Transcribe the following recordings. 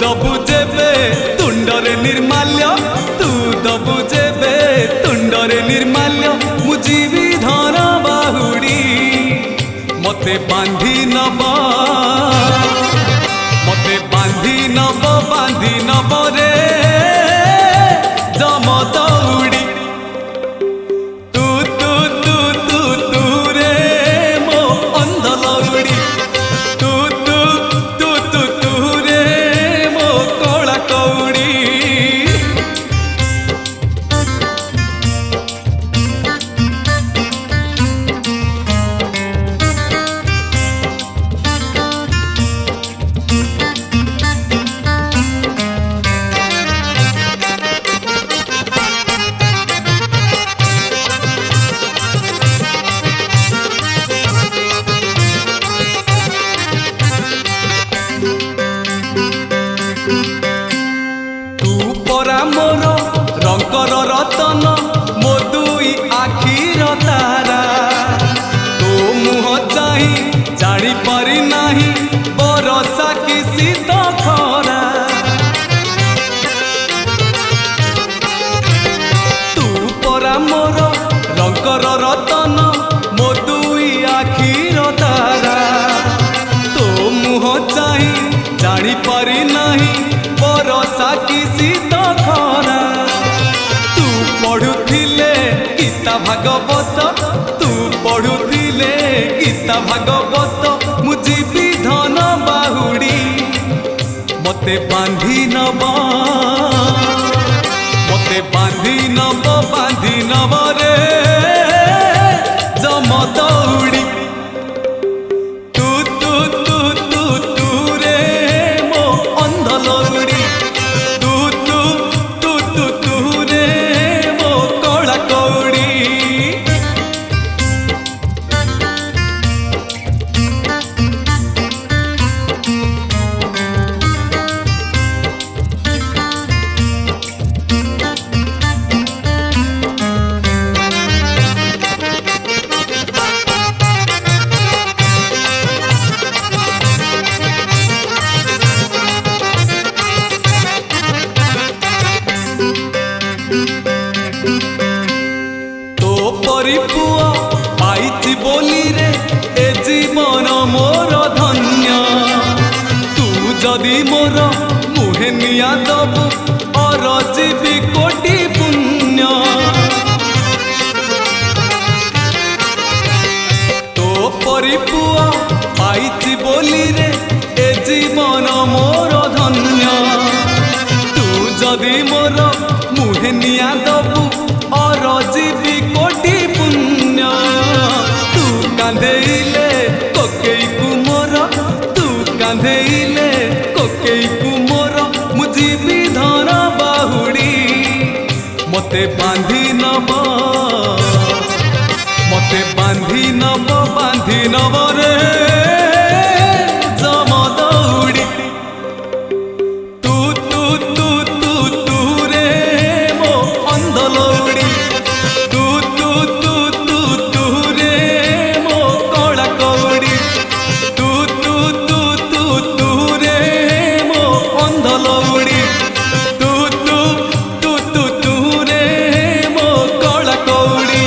दबु जेबे तुंडरे निर्माल्य तू दबु जेबे तुंडरे निर्माल्य मुझीबी धन बाहुड़ी मते बांधी नब बांधी नब रे जम दौड़ी तू तू तू तू तू रे मो अंध लौड़ी तू तू तू तू तू रे मो कला कौड़ी मोर रंगर रतन मो दुई आखिर तारा तो मुह चाही जानी पारी नाही बरसा कि शीत खरा तू परा मोर रंगर रतन मो दुई आखिर तारा तो मुह चाही जानी पारी नाही बरसा कि शीत खरा तू पढ़ुथिले गीता भागवत तू पढ़ुथिले गीता भागवत मुझीबी धन बाहुड़ी मते बांधी नब बांधी नब रे जम दौड़ी तू तू तू तू तू रे मो अंध लौड़ी तू तू तू तू तू रे मो कला कौड़ी पुआ पाइछि बोली रे ए जीवन मोर धन्य तू जदि मोर मुहे निया दबु और जीवी कोटि पुण्य तो परी पुआ पाइछि बोली रे ए जीवन मोर धन्य तू जदि मोर मुहे निया दबु और जीवी कोटि पुण्य तू कांधेइले कोकेई कुमोर तू कांधेइले कोकेई कुमोर मुझीबी धन बाहुड़ी मते बांधी नब बांधी नब रे जम दौड़ी तू तू तू तू तू रे मो अंध लौड़ी तू तू तू तू तू रे मो कला कौड़ी तू तू तू तू तू रे मो अंध लौड़ी तू तू तू तू तू रे मो कला कौड़ी।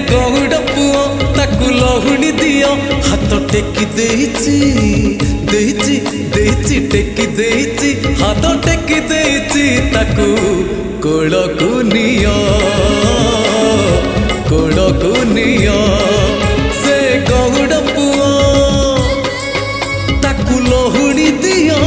ଗଉଡ଼ ପୁଅ ତାକୁ ଲହୁଣୀ ଦିଅ ହାତ ଟେକି ଦେଇଛି ଦେଇଛି ଦେଇଛି ଟେକି ଦେଇଛି ହାତ ଟେକି ଦେଇଛି ତାକୁ କୋଳକୁ ନିଅ କୋଳକୁ ନିଅ ସେ ଗଉଡ଼ ପୁଅ ତାକୁ ଲହୁଣୀ ଦିଅ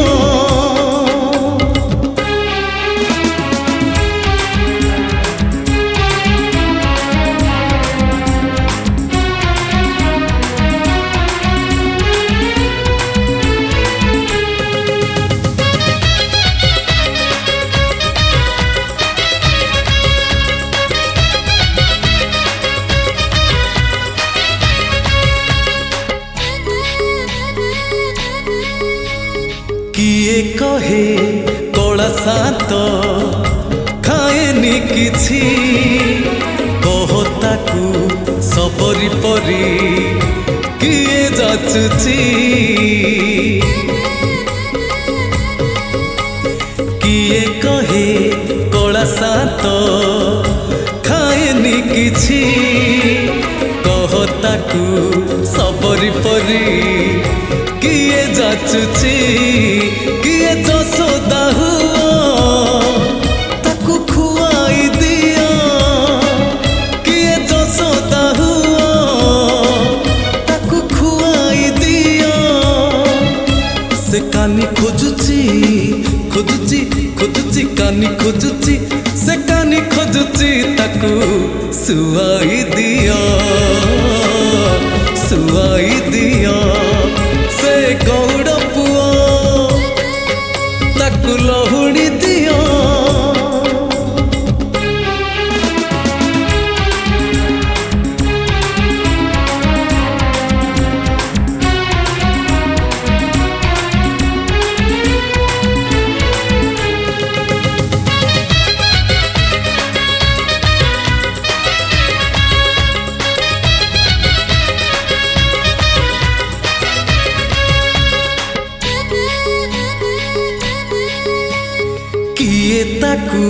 किए कहे कला सात खाएनी किछि कहताकू सबरी परी किए जाचुची किए कहे कला सात खाएनी किछि कहताकू सबरी परी किए जाचुची किए जसोदा हुआ ताकू खुआई दिया किए जसोदा हुआ ताकू खुआई दिया से कानी खोजुची खोजुची खोजुची कानी खोजुची से कानी खोजुची ताकू सुआई दिया सुआई दिया से गौड़ पुआ ताकू लहुणी दिया किए ताकू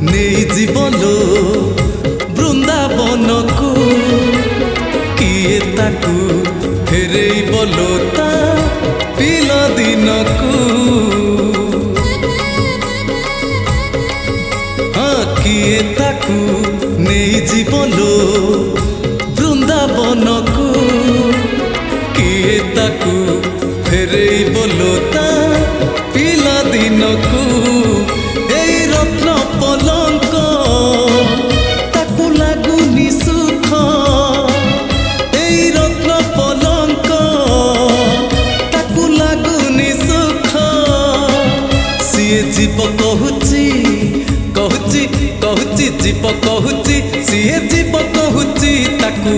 नहीं जीवलो वृंदावन को किए ताकू फेरे बोलो ता पिला दिन को हाँ किए ताकू नहीं जीवलो वृंदावन को किए ताकू फेरे बोलो ता पिला दिन को रत्न पलंक ताकू लागुनी सुख रत्न पलंक ताकू लागुनी सुख सीए जीव कहूची कहूची कहूची जीव कहूची सीए जीव कहूची ताकू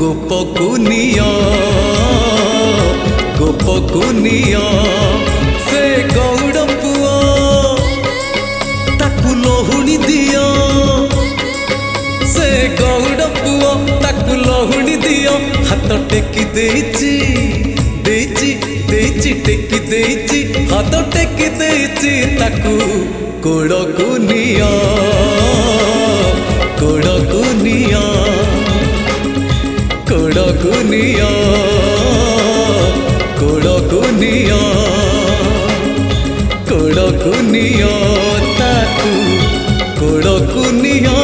गोपकू निया गोपकू निया से गौड़ पुआ ताकू लहुणी दियो से गौड़ पुआ ताकू लहुणी दियो हाथ टेकी देइची देइची देइची टेकी देइची हाथ टेकी देइची ताकू कोड़कू निया कोड़कू निया कोड़कू निया कोड़कू निया कोड़कू निया ताकू कोड़कू निया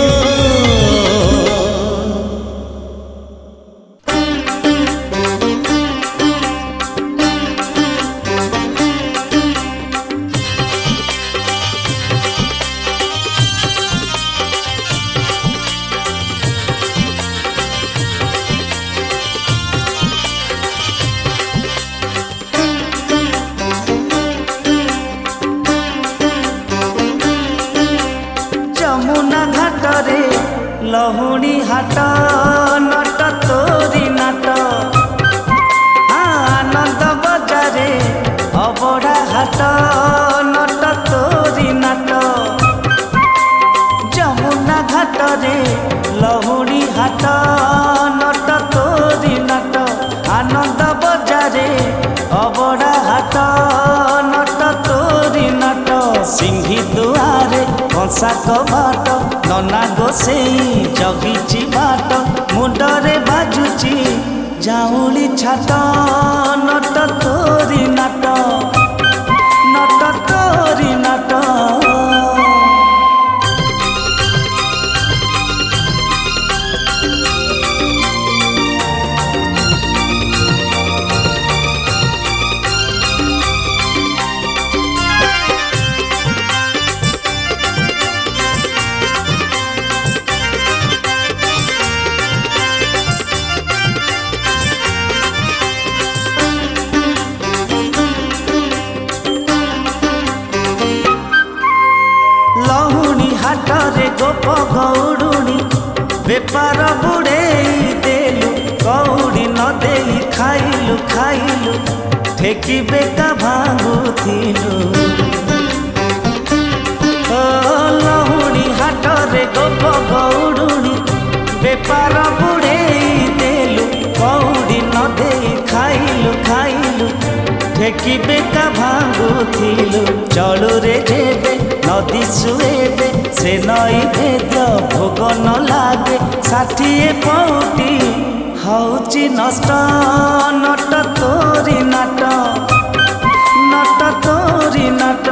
लहुणी हाट नट तोरी नाट आनंद बजारे अबड़ा हाट नट तोरी नाट जमुना घाट रे लहुणी हाट नट तोरी नाट आनंद बजारे अबड़ा हाट नट तोरी नाट सिंही दुआरे कंसा कबाट नना गोसेई जगिची बाट ମୁଣ୍ଡରେ ବାଜୁଛି ଜାଉଳି ଛାଟ ନଟ ତୋରି ନାଟ ନଟ ତୋରି ନାଟ ହାଟରେ ଗୋପ ଗୌଡ଼ୁଣୀ ବେପାର ବୁଡ଼େଇ ଦେଲୁ କଉଡ଼ି ନ ଦେଇ ଖାଇଲୁ ଖାଇଲୁ ଠେକି ବେକା ଭାଙ୍ଗୁଥିଲୁ ଲହୁଣୀ ହାଟରେ ଗୋପ ଗୌଡ଼ୁଣୀ ବେପାର ବୁଡ଼େଇ ଦେଲୁ କଉଡ଼ି ନ ଦେଇ ଖାଇଲୁ ଖାଇଲୁ ଠେକି ବେକା ଭାଙ୍ଗୁଥିଲୁ ଚଳୁରେ ଯେବେ ନଦୀ ସୁଏବେ ସେ ନଈ ଭେଦ୍ୟ ଭୋଗ ନ ଲାଗେ 60 ପଉଟି ହଉଛି ନଷ୍ଟ ନଟ ତୋରି ନାଟ ନଟ ତୋରି ନାଟ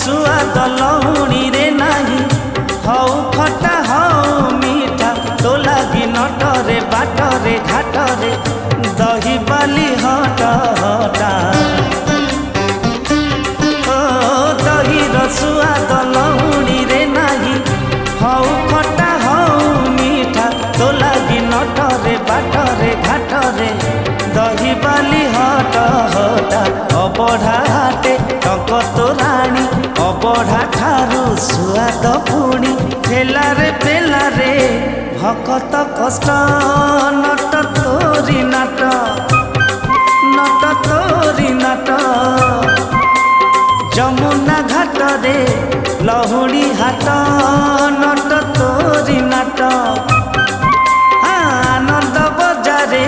ସୁଆଦ ଲହୁଣୀରେ ନାହିଁ ହଉ ଖଟା ହଉ ମିଠା ତୋ ଲାଗି ନଟରେ ବାଟରେ ଘାଟରେ ଦହି ବାଲି ହଟ ହଟା ଓ ଦହିର ସୁଆଦ ଲହୁଣୀରେ ନାହିଁ ହଉ ଖଟା ହଉ ମିଠା ତୋ ଲାଗି ନଟରେ ବାଟରେ ଘାଟରେ ଦହି ବାଲି ହଟ ହଟା ଅବଢ଼ା ହାଟେ ଟଙ୍କ ତୋରାଣୀ ଅବଢ଼ା ଠାରୁ ସୁଆଦ ପୁଣି ଠେଲାରେ ପେଲାରେ ଭକତ କଷ୍ଟ ନଟ ତୋରି ନାଟ ନଟ ତୋରି ନାଟ ଯମୁନା ଘାଟରେ ଲହୁଣୀ ହାଟ ନଟ ତୋରି ନାଟ ଆନନ୍ଦ ବଜାରେ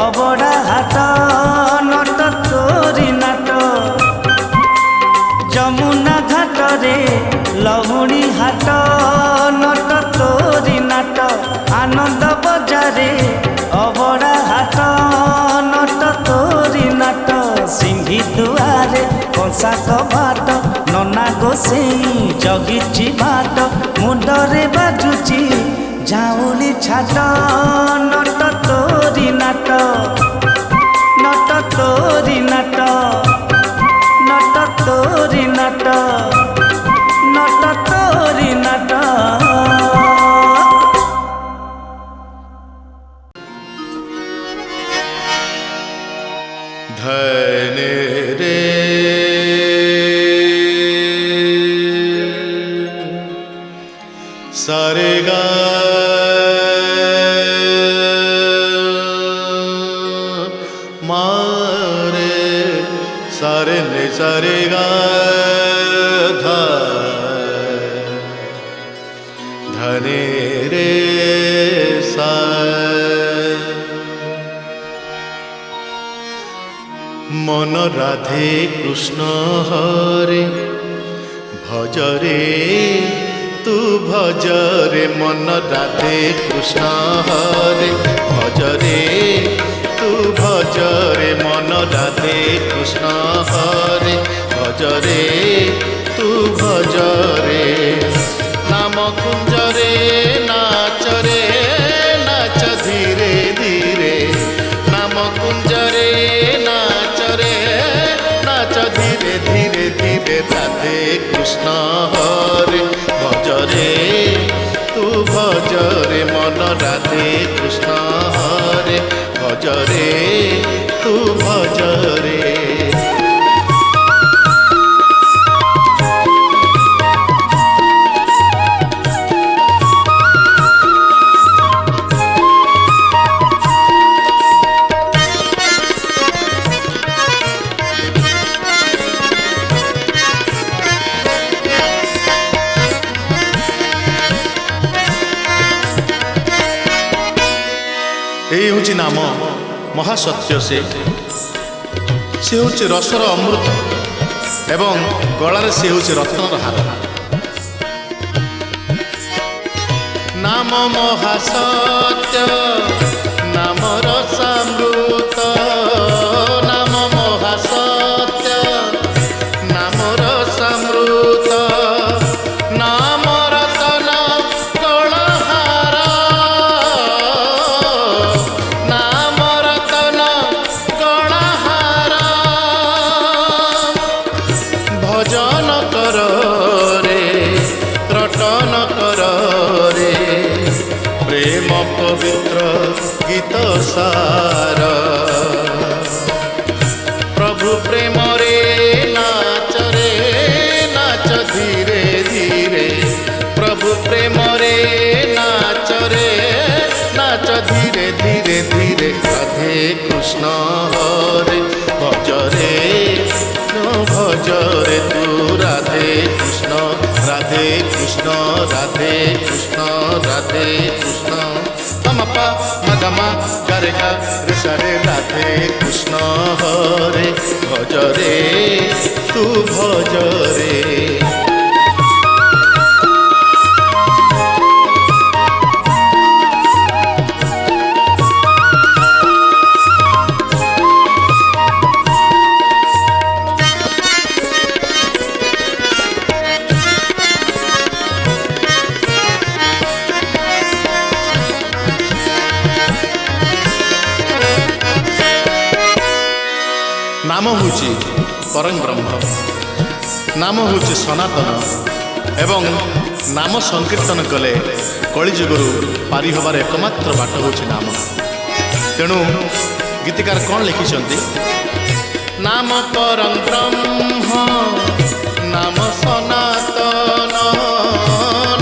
ଅବଢ଼ା ହାଟ ନଟ ତୋରି ନାଟ ଯମୁନା ଘାଟରେ ଲହୁଣୀ ହାଟ ନଟ ତୋରି ନାଟ ଆନନ୍ଦ ବଜାରେ ଅବଢ଼ା ହାଟ ନଟ ତୋରି ନାଟ ସିଂହୀ ଦୁଆରେ କଂସା କବାଟ ନନା ଗୋସେଇ ଜଗିଛି ବାଟ ମୁଣ୍ଡରେ ବାଜୁଛି ଝାଉଁଳି ଛାଟ ନଟ ତୋରି ନାଟ ନଟ ତୋରି ନାଟ ନଟ ତୋରି ନାଟ ନଟ ତୋରି ନାଟ धने रे सारे गा मारे सारे ने सारे गा धने रे सा मन राधे कृष्ण हरे भजरे तू भजरे मन राधे कृष्ण हरे भजरे तू भजरे मन राधे कृष्ण हरे भजरे तू भजरे नाम कुंजरे नाचरे नाच धीरे धीरे नाम कुंजरे नाच धीरे धीरे धीरे राधे कृष्ण हरे भजरे तू भजरे मन राधे कृष्ण हरे भजरे तू भजरे ହେଉଛି ନାମ ମହାସତ୍ୟ। ସେ ହେଉଛି ରସର ଅମୃତ ଏବଂ ଗଳାରେ ସେ ହେଉଛି ରତ୍ନର ହାର। ନାମ ମହାସତ୍ୟ ନାମ ରସାମୃତ, ନାମ ମହାସତ୍ୟ ନାମ ରସାମୃତ, ନାମ ରତନ ଗଳହାର, ନାମ ରତନ ଗଳହାର। ଭଜନ କର ରେ ରଟନ କର ରେ ପ୍ରେମ ପବିତ୍ର ଗୀତ ସାର। ପ୍ରଭୁ ପ୍ରେମରେ ନାଚ ରେ ନାଚ ଧୀରେ ଧୀରେ, ପ୍ରଭୁ ପ୍ରେମରେ ନାଚ ରେ ନାଚ ଧୀରେ ଧୀରେ ଧୀରେ। ରାଧେ କୃଷ୍ଣ ହରେ ଭଜରେ ଭଜରେ ତୁ ରାଧେ କୃଷ୍ଣ, ରାଧେ କୃଷ୍ଣ ରାଧେ କୃଷ୍ଣ ରାଧେ କୃଷ୍ণ। মপা মগমা গরেগা ঋষরে রাধে কৃষ্ণ হরে ভজরে তু ভজরে। নাম হচ্ছে পরম ব্রহ্ম, নাম হচ্ছে সনাতন এবং নাম সংকীর্তন কলে কলিযুগରୁ পারি হবার একমাত্র বাট হচ্ছে নাম। তেণু গীতিকার কଣ লিখিଛନ୍ତି? নাম পরম ব্রহ্ম নাম সনাতন,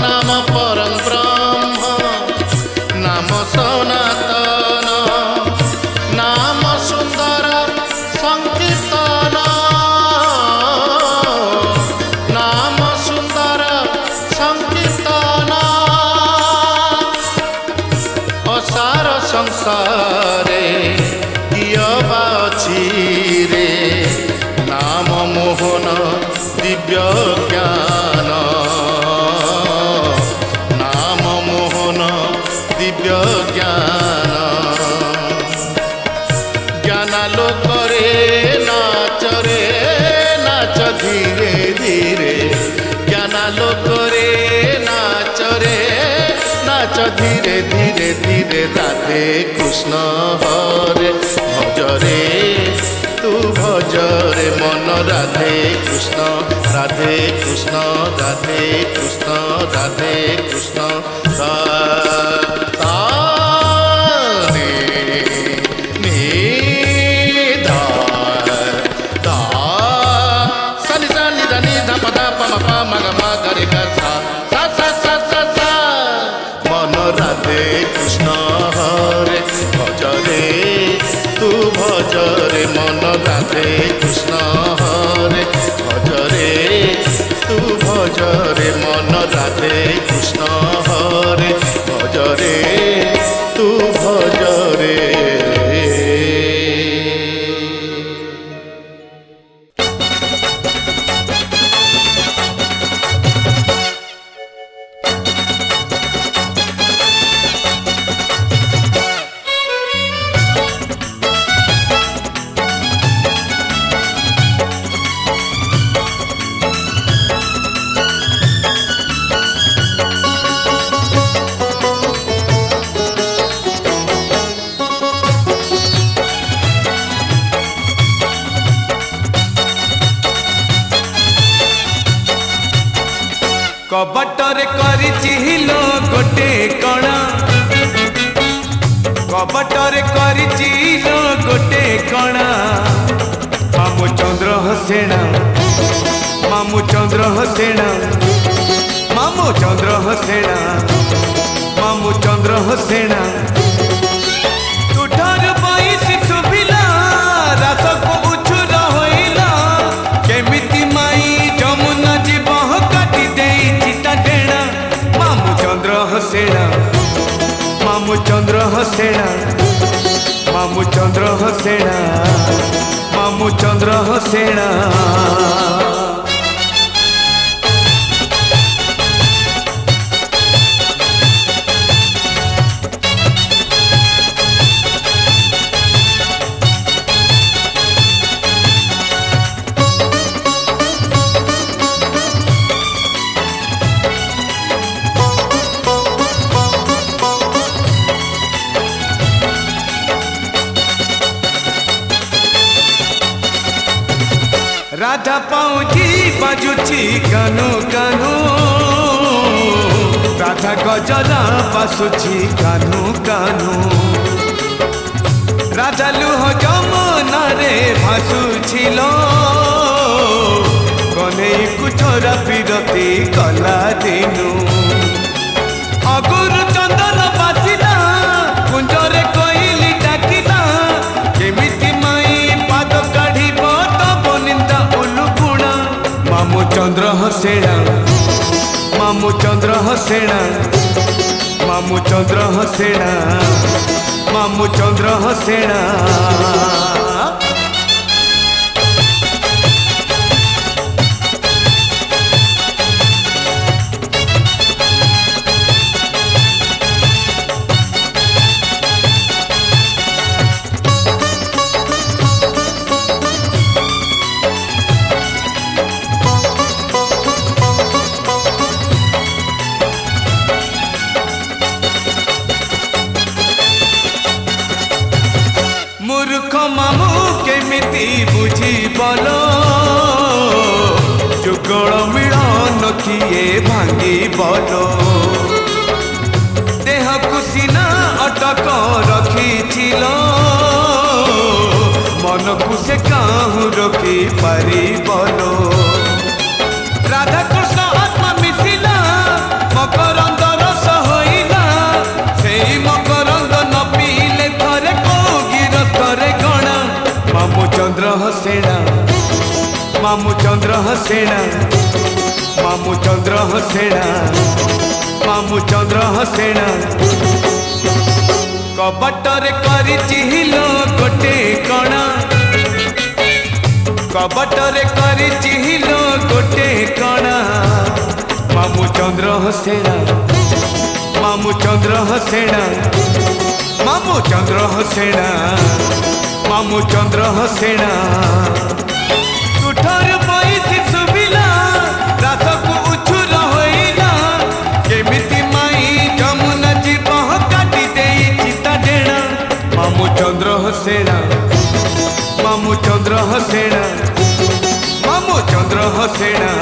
নাম পরম ব্রহ্ম নাম সনাতন, নাম সুন্দর সংকীর্তন, নাম সুন্দর সংকীর্তন। অসার সংসারে কিয়বা অছি রে, নাম মোহন দিব্য জ্ঞান, নাম মোহন দিব্য জ্ঞান। জ্ঞানালোকরে নাচ রে নাচ ধীরে ধীরে, জ্ঞানালোকরে নাচ রে নাচ ধীরে ধীরে ধীরে। রাধে কৃষ্ণ হরে ভজরে তু ভজরে মন, রাধে কৃষ্ণ রাধে কৃষ্ণ রাধে কৃষ্ণ রাধে কৃষ্ণ। মন রাধে কৃষ্ণ হরে ভজরে তু ভজরে, মন রাধে কৃষ্ণ হরে ভজরে তু ভজরে, মন রাধে কৃষ্ণ হরে ভজরে তু ভজরে। କବଟରେ କରିଛି ହିଲ ଗୋଟେ କଣ, କବଟରେ କରିଛି ହିଲ ଗୋଟେ କଣ। ମାମୁ ଚନ୍ଦ୍ର ହସେଣା, ମାମୁ ଚନ୍ଦ୍ର ହସେଣା, ମାମୁ ଚନ୍ଦ୍ର ହସେଣା, ମାମୁ ଚନ୍ଦ୍ର ହସେଣା। ତୁଠାରୁ ବଇସି ଶୁଭିଲା ରାସକୁ ଉଛୁର ହୋଇଲା, କେମିତି ମାଇ ଯମୁନା ଯିବ କାଟି ଦେଇଛି ତା ଡେଣା। ମାମୁ ଚନ୍ଦ୍ର ହସେଣା, ମାମୁ ଚନ୍ଦ୍ର ହସେଣା, मामू चंद्र हसेना मामू चंद्र हसेना राधा पाउजी बाजुची कानू कानू राधा गजरा बासुची कानू कानू राधा लुह जमुना रे भासुछिल कन्हई कुचरा पिरती कला दिनु अगुरु चंदन बासिला कुंजरे कोइली डाकिला केमिति माई पाद काढ़ी मामू चंद्र हसेना मामू चंद्र हसेना मामू चंद्र हसेना मामू चंद्र हसेना मूर्ख मामू केमिति बुझी बोलो जुगल मिलन किए भांगी बोलो देह कुसीना अटक रखी मन को से काहू रोकी पारी बोलो राधा कृष्ण आत्मा मिशिला मकरंद रस होइला सेई मकरंद न पीले थरे करे गणा मामू चंद्र हसेना मामू चंद्र हसेना मामू चंद्र हसेना मामू चंद्र हसेना कबटरे करी चिहिलो गोटे कणा कबटरे करी चिहिलो गोटे कणा मामू चंद्र हसेना मामू चंद्र हसेना मामू चंद्र हसेना मामू चंद्र हसेना तुठर बैसी सुबिला रात को उछुर होइला केमिति माई जमुना जीव काटी देई चिता डेणा मामू चंद्र हसेना मामू चंद्र हसेना मामू चंद्र हसेना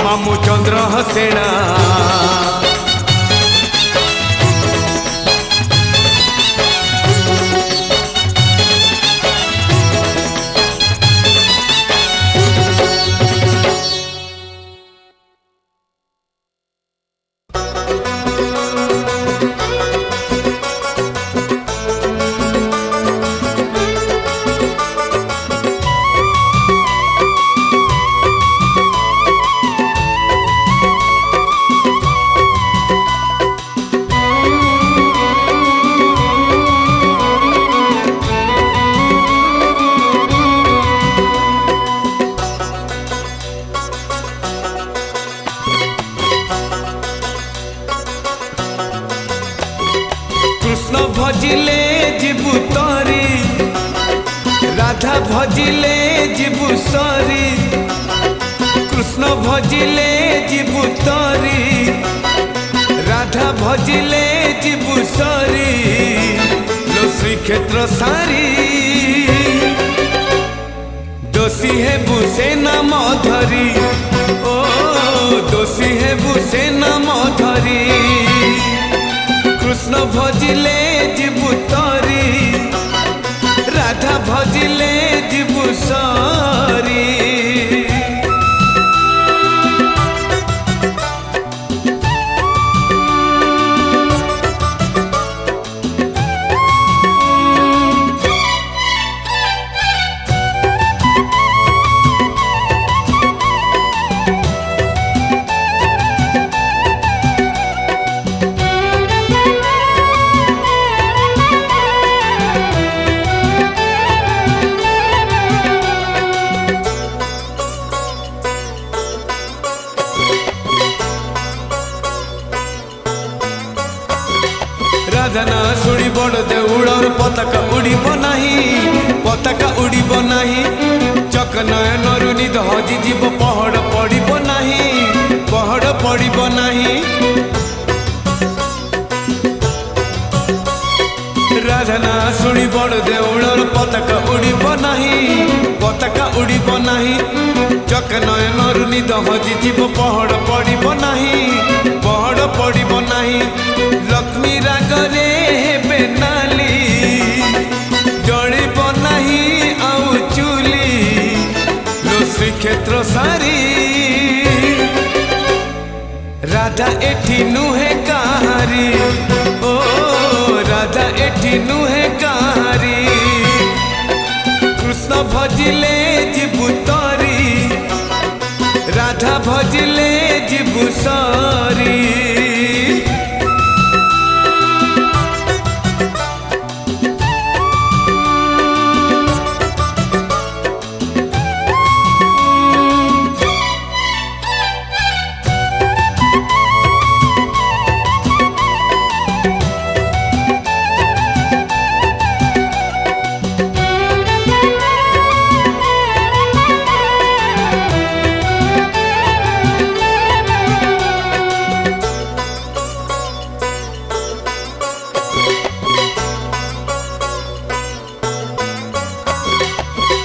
मामू चंद्र हसेना भजिले जीवु तरी राधा भजिले जीवु सरी कृष्ण भजिले जीवु तरी राधा भजिले जीवु सरी लो श्रीक्षेत्र सारी दोषी है बुसे नाम धरी ओ दोषी है बुसे नाम धरी कृष्ण भजिले जीवु तरी राधा भजिले जीवु सरी বড় দেউড়র পতাকা উড়িব নাহি, পতাকা উড়িব নাহি। চক নয়নরু নিদ হজিଯିব, পহড় পড়িব নাহি, পহড় পড়িব নাহি। রাধা না শুনি বড় দেউড়র পতাকা উড়িব নাহি, পতাকা উড়িব নাহি। চক নয়নরু নিদ হজিଯିব, পহড় পড়িব নাহি, পহড় পড়িব নাহি। লক্ষ্মী রাগরে হেবে নালি, জଳିব নাহি আউ চুলি। লো শ্রীক্ষেত্র সারি রাধা এঠি নুহে কাহারি, ও রাধা এঠি নুহে কাহারি। কৃষ্ণ ভজিলে ଯିବୁ তরি, রাধা ভজিলে ଯିବୁ সরি।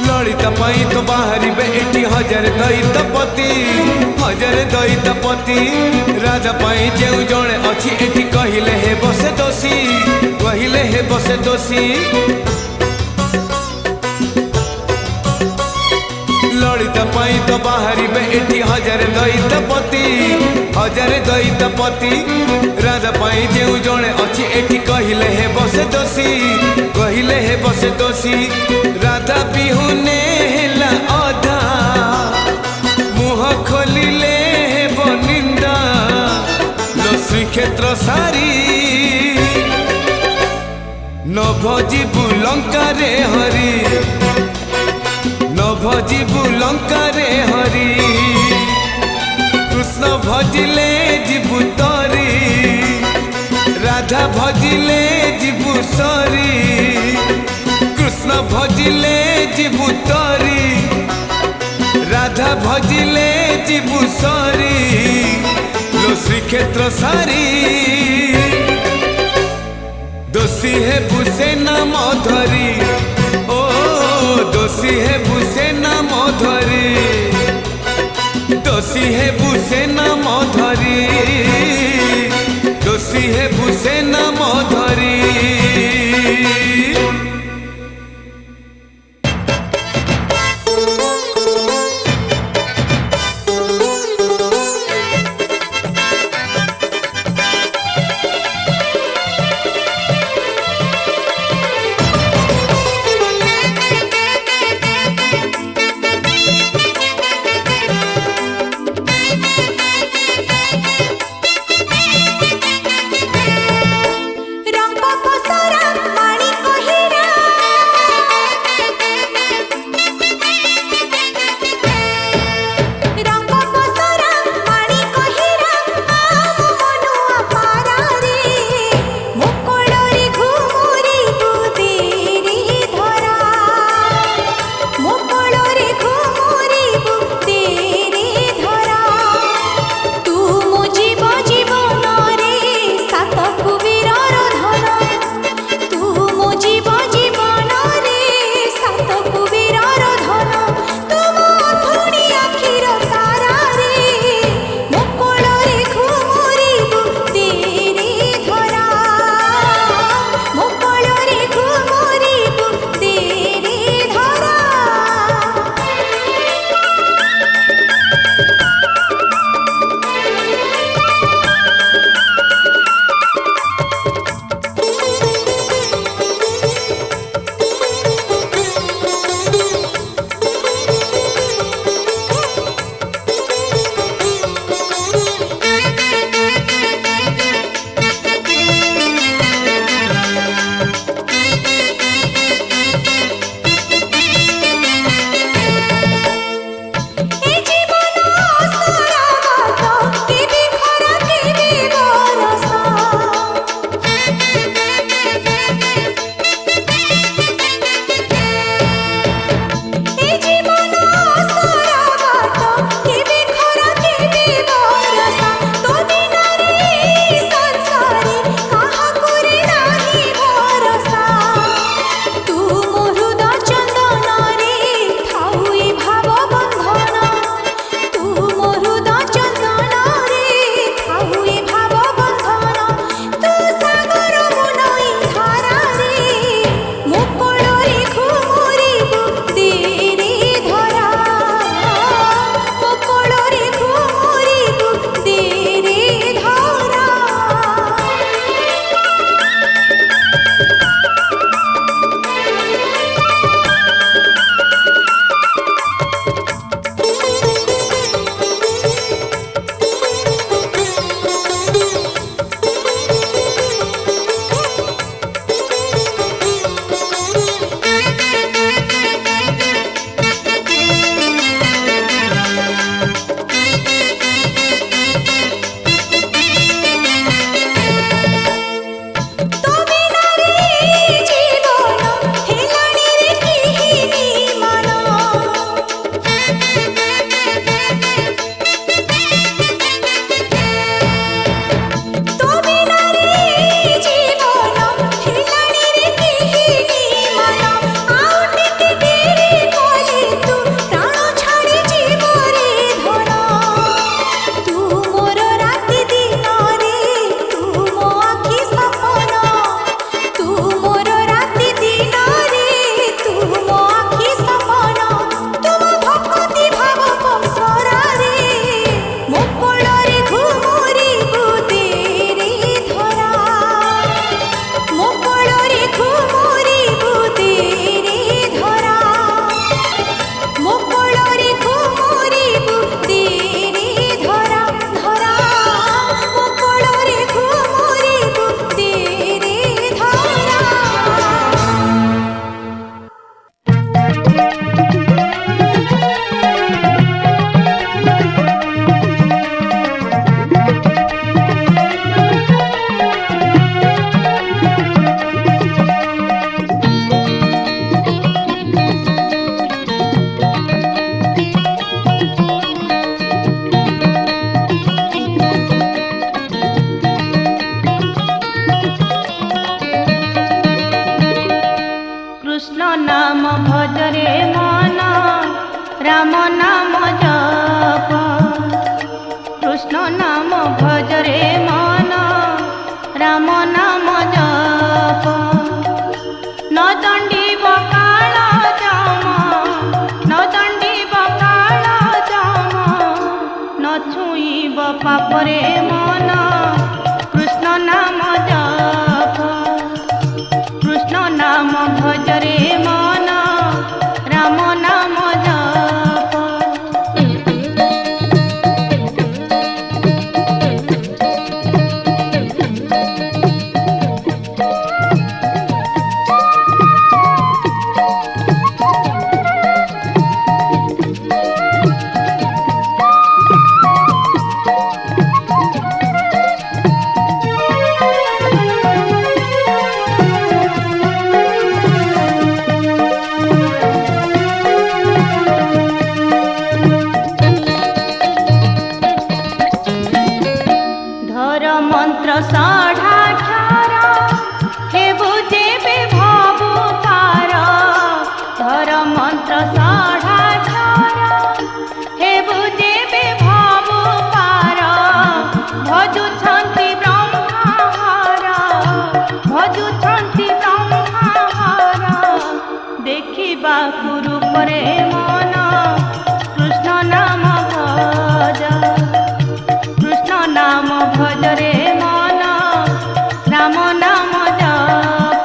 ললিতা পাই তো বাহারিবে এটি হজারে দৈতপতি, হজারে দৈতপতি। রাজা পাই যেউ জଣେ ଅଛି এটি কহিলে হে বসে দোষী, কহিলে হে বসে দোষী। ললিতা পাই তো বাহারিবে এটি হজারে দৈতপতি, হজারে দৈতপতি। রাজা পাই যেউ জଣେ ଅଛି এটি কহিলে হে বসে দোষী, কহিলে হে বসে দোষী। রাধা বিহুনে হেলা অধা, মুহ খোলিলে হেব নিন্দা। লো শ্রীক্ষেত্র সারি ন ভজিবু লঙ্কারে হরি, ন ভজিবু লঙ্কারে হরি। কৃষ্ণ ভজিলে ଯିବୁ তরি, রাধা ভজিলে ଯିବୁ সরি। কৃষ্ণ ভজিলে ଯିବୁ তরি, রাধা ভজিলে ଯିବୁ সরি। লো শ্রীক্ষেত্র সারি দোষী হেবু সে নাম ধরি, ও দোষী হেবু সে নাম ধরি। দোষী হেবু সে নাম ধরি, দোষী হেবু সে নাম ধরি। ଭଜରେ ମନ ରାମ ନାମ ଜପ ନ ଦଣ୍ଡିବ କାଳ ଯମ ନ ଦଣ୍ଡିବ କାଳ ଯମ ନ ଛୁଇଁବ ପାପରେ ମନ କୃଷ୍ଣ ନାମ ଜପ କୃଷ୍ଣ ନାମ ଭଜରେ ମନ ରାମ ନାମ ଜପ ଧର ମନ୍ତ୍ର ଷଢ଼ାକ୍ଷର ହେବୁ ଯେବେ ଭବୁ ପାର ଧର ମନ୍ତ୍ର ଷଢ଼ାକ୍ଷର ହେବୁ ଯେବେ ଭବୁ ପାର ଭଜୁଛନ୍ତି ବ୍ରହ୍ମାହର ଭଜୁଛନ୍ତି ବ୍ରହ୍ମାହର ଦେଖିବାକୁ ରୂପରେ ମନ କୃଷ୍ଣ ନାମ ଭଜ কৃষ্ণ নাম ভজরে মন রাম নাম জপ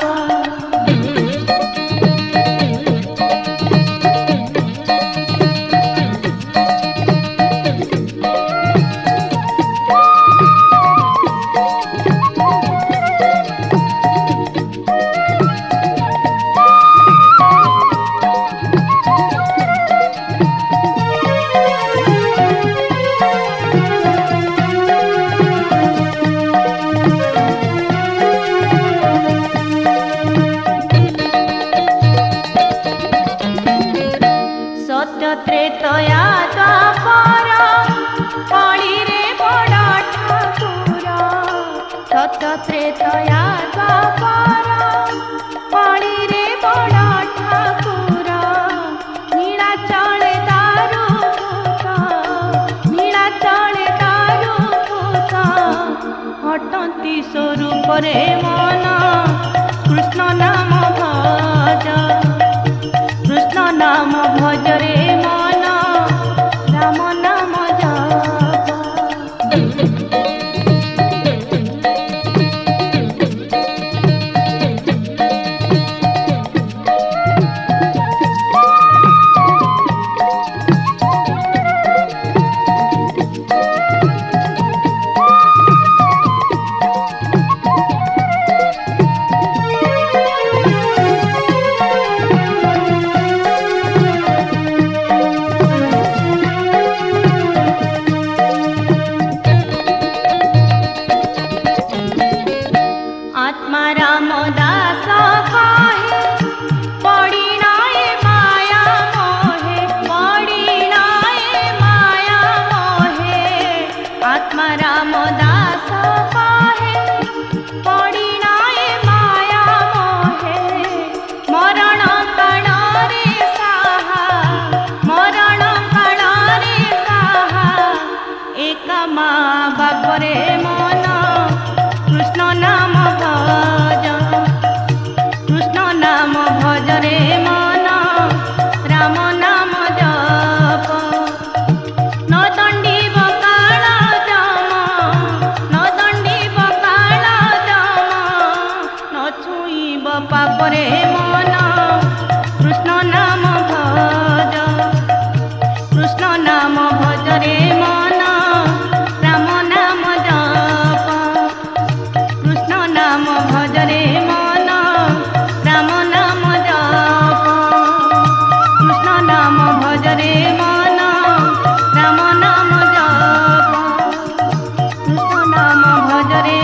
সত্য ত্রেতয়া দ্বাপর কলিরে বড় ঠাকুর সত্য ত্রেতয়া দ্বাপর কলিরে বড় ঠাকুর নীলাচলে দারু ভূত নীলাচলে দারু ভূত হটন্তি স্বরূপরে মন কৃষ্ণ নাম ভজ কৃষ্ণ নাম ভজরে মন রাম নাম জপ आत्मा राम दास कहे पड़ी नाए माया मोहे पड़ी नाए माया मोहे आत्मा राम दास कहे पड़ी नाए माया मोहे मरण काल रे साहा मरण काल रे साहा एक माँ बापरे मन কৃষ্ণ নাম ভজ কৃষ্ণ নাম ভজরে মন রাম নাম জপ ন দণ্ডিব কাল যম ন দণ্ডিব কাল যম ন ছুঁইব পাপরে মন কৃষ্ণ নাম ভজ কৃষ্ণ নাম ভজরে মন রাম নাম জপ কৃষ্ণ নাম ভজরে মন রাম নাম জপ কৃষ্ণ নাম ভজরে মন রাম নাম জপ কৃষ্ণ নাম ভজরে